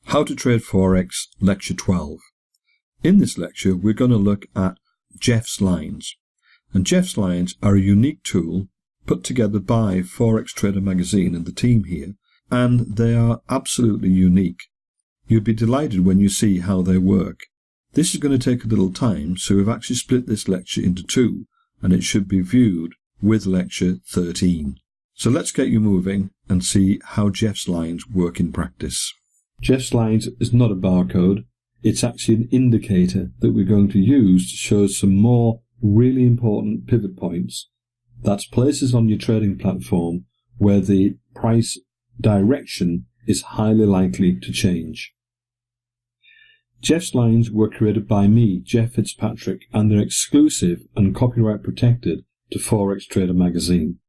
How to Trade Forex, Lecture 12. In this lecture, we're going to look at Jeff's Lines. And Jeff's Lines are a unique tool put together by Forex Trader Magazine and the team here, and they are absolutely unique. You'll be delighted when you see how they work. This is going to take a little time, so we've actually split this lecture into two, and it should be viewed with Lecture 13. So let's get you moving and see how Jeff's Lines work in practice. Jeff's Lines is not a barcode, it's actually an indicator that we're going to use to show some more really important pivot points. That's places on your trading platform where the price direction is highly likely to change. Jeff's Lines were created by me, Jeff Fitzpatrick, and they're exclusive and copyright protected to Forex Trader Magazine.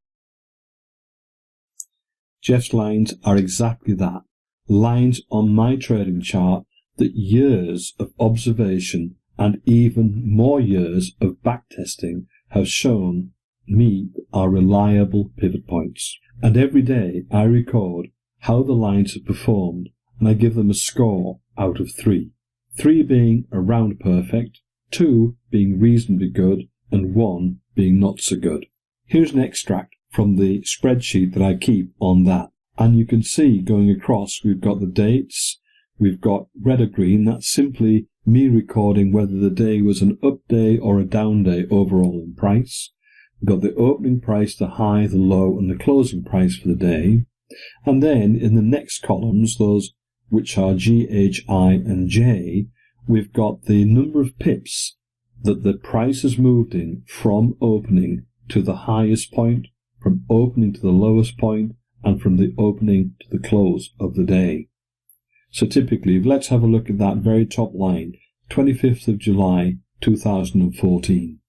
Jeff's Lines are exactly that. Lines on my trading chart that years of observation and even more years of backtesting have shown me are reliable pivot points. And every day I record how the lines have performed and I give them a score out of 3. 3 being around perfect, 2 being reasonably good, and 1 being not so good. Here's an extract from the spreadsheet that I keep on that. And you can see going across, we've got the dates, we've got red or green. That's simply me recording whether the day was an up day or a down day overall in price. We've got the opening price, the high, the low, and the closing price for the day. And then in the next columns, those which are G, H, I, and J, we've got the number of pips that the price has moved in from opening to the highest point, from opening to the lowest point, and from the opening to the close of the day. So typically, let's have a look at that very top line, 25th of July 2014.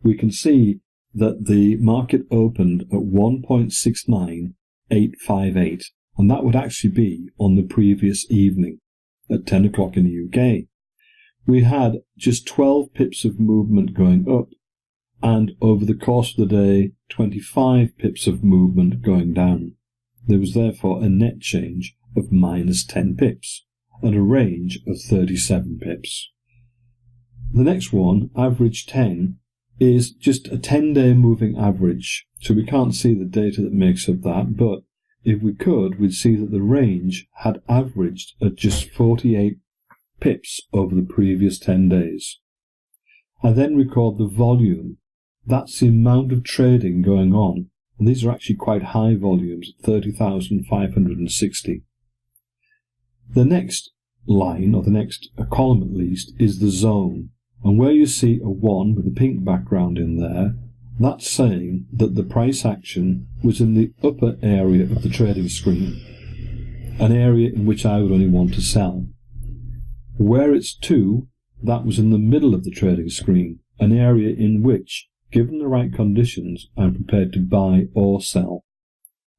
We can see that the market opened at 1.69858, and that would actually be on the previous evening at 10 o'clock in the UK. We had just 12 pips of movement going up, and over the course of the day, 25 pips of movement going down. There was therefore a net change of minus 10 pips and a range of 37 pips. The next one, average 10, is just a 10-day moving average. So we can't see the data that makes up that, but if we could, we'd see that the range had averaged at just 48 pips over the previous 10 days. I then record the volume. That's the amount of trading going on. And these are actually quite high volumes, 30,560. The next line, or the next column at least, is the zone. And where you see a 1 with a pink background in there, that's saying that the price action was in the upper area of the trading screen, an area in which I would only want to sell. Where it's 2, that was in the middle of the trading screen, an area in which, given the right conditions, I'm prepared to buy or sell.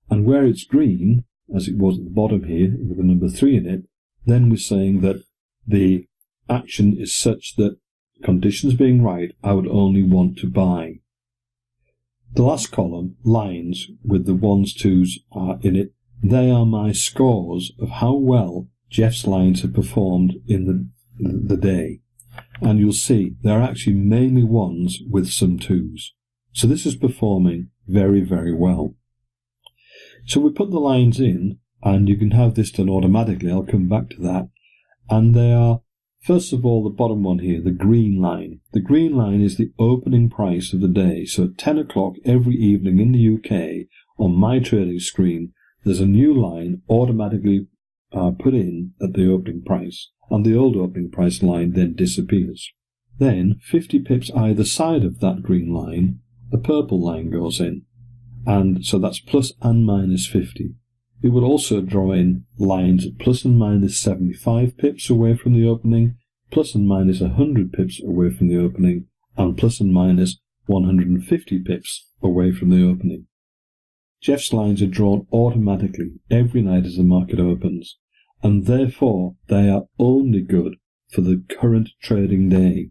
And where it's green, as it was at the bottom here, with the number 3 in it, then we're saying that the action is such that, conditions being right, I would only want to buy. The last column, lines, with the 1s, 2s in it, they are my scores of how well Jeff's Lines have performed in the day. And you'll see there are actually mainly 1s with some 2s. So this is performing very, very well. So we put the lines in, and you can have this done automatically. I'll come back to that. And they are, first of all, the bottom one here, the green line. The green line is the opening price of the day. So at 10 o'clock every evening in the UK, on my trading screen, there's a new line automatically put in at the opening price. And the old opening price line then disappears. Then, 50 pips either side of that green line, a purple line goes in. And so that's plus and minus 50. It would also draw in lines at plus and minus 75 pips away from the opening, plus and minus 100 pips away from the opening, and plus and minus 150 pips away from the opening. Jeff's Lines are drawn automatically every night as the market opens, and therefore they are only good for the current trading day.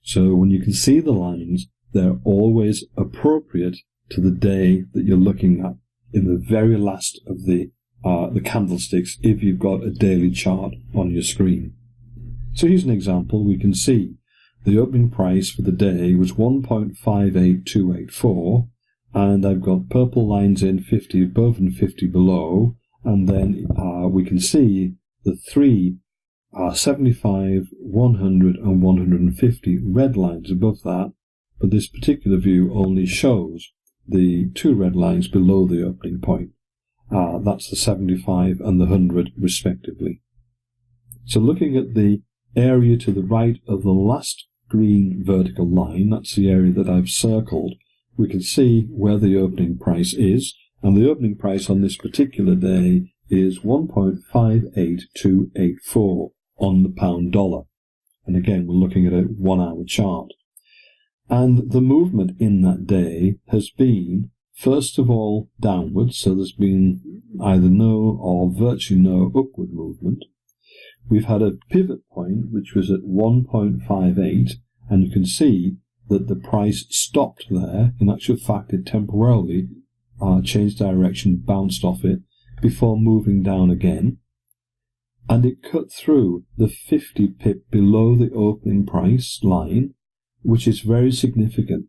So when you can see the lines, they're always appropriate to the day that you're looking at in the very last of the the candlesticks if you've got a daily chart on your screen. So here's an example. We can see the opening price for the day was 1.58284, and I've got purple lines in 50 above and 50 below, and then we can see the three 75, 100 and 150 red lines above that, but this particular view only shows the two red lines below the opening point. That's the 75 and the 100 respectively. So looking at the area to the right of the last green vertical line, that's the area that I've circled, we can see where the opening price is, and the opening price on this particular day is 1.58284 on the pound dollar. And again, we're looking at a 1 hour chart. And the movement in that day has been, first of all, downwards, so there's been either no or virtually no upward movement. We've had a pivot point, which was at 1.58, and you can see that the price stopped there. In actual fact, it temporarily changed direction, bounced off it, before moving down again. And it cut through the 50 pip below the opening price line, which is very significant,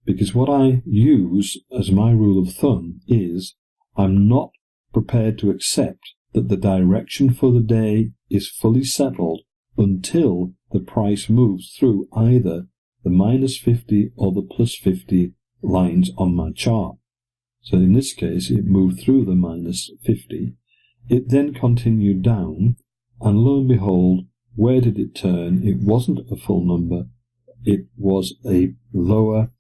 because what I use as my rule of thumb is I'm not prepared to accept that the direction for the day is fully settled until the price moves through either the minus 50 or the plus 50 lines on my chart. So in this case, it moved through the minus 50. It then continued down, and lo and behold, where did it turn? It wasn't a full number. It was a lower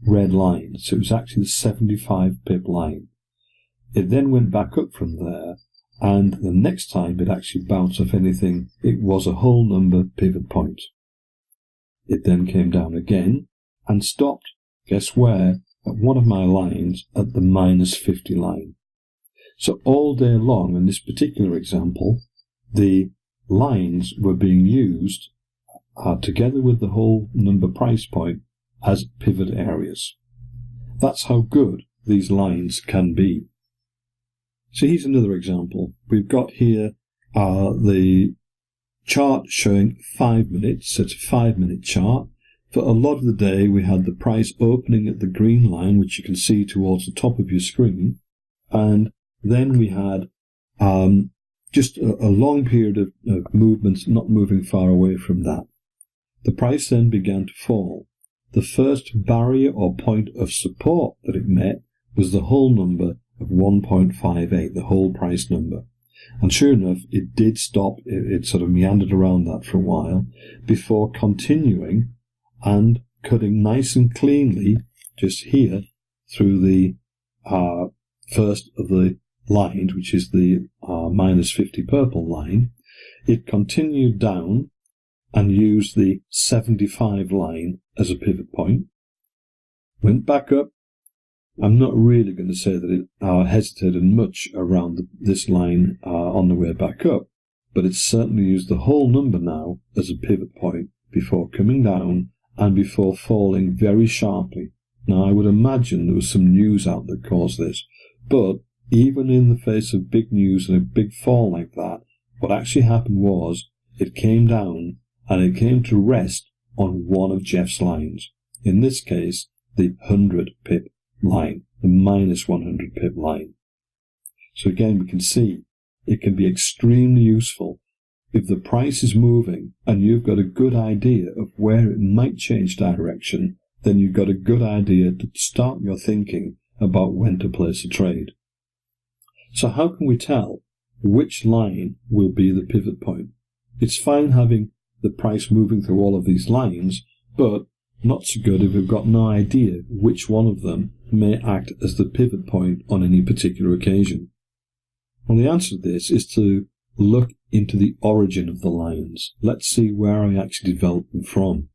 red line. So it was actually the 75 pip line. It then went back up from there, and the next time it actually bounced off anything, it was a whole number pivot point. It then came down again and stopped, guess where? At one of my lines at the minus 50 line. So all day long, in this particular example, the lines were being used together with the whole number price point as pivot areas. That's how good these lines can be. So here's another example. We've got here the chart showing 5 minutes. So it's a 5-minute chart. For a lot of the day, we had the price opening at the green line, which you can see towards the top of your screen. And then we had just a long period of movements, not moving far away from that. The price then began to fall. The first barrier or point of support that it met was the whole number of 1.58, the whole price number. And sure enough, it did stop. It sort of meandered around that for a while before continuing and cutting nice and cleanly just here through the first of the lines, which is the minus 50 purple line. It continued down and used the 75 line as a pivot point. Went back up. I'm not really going to say that it hesitated much around this line on the way back up, but it certainly used the whole number now as a pivot point before coming down and before falling very sharply. Now, I would imagine there was some news out that caused this, but even in the face of big news and a big fall like that, what actually happened was it came down and it came to rest on one of Jeff's lines. In this case, the 100 pip line, the minus 100 pip line. So again, we can see it can be extremely useful. If the price is moving and you've got a good idea of where it might change direction, then you've got a good idea to start your thinking about when to place a trade. So how can we tell which line will be the pivot point? It's fine having the price moving through all of these lines, but not so good if we've got no idea which one of them may act as the pivot point on any particular occasion. Well, the answer to this is to look into the origin of the lines. Let's see where I actually developed them from.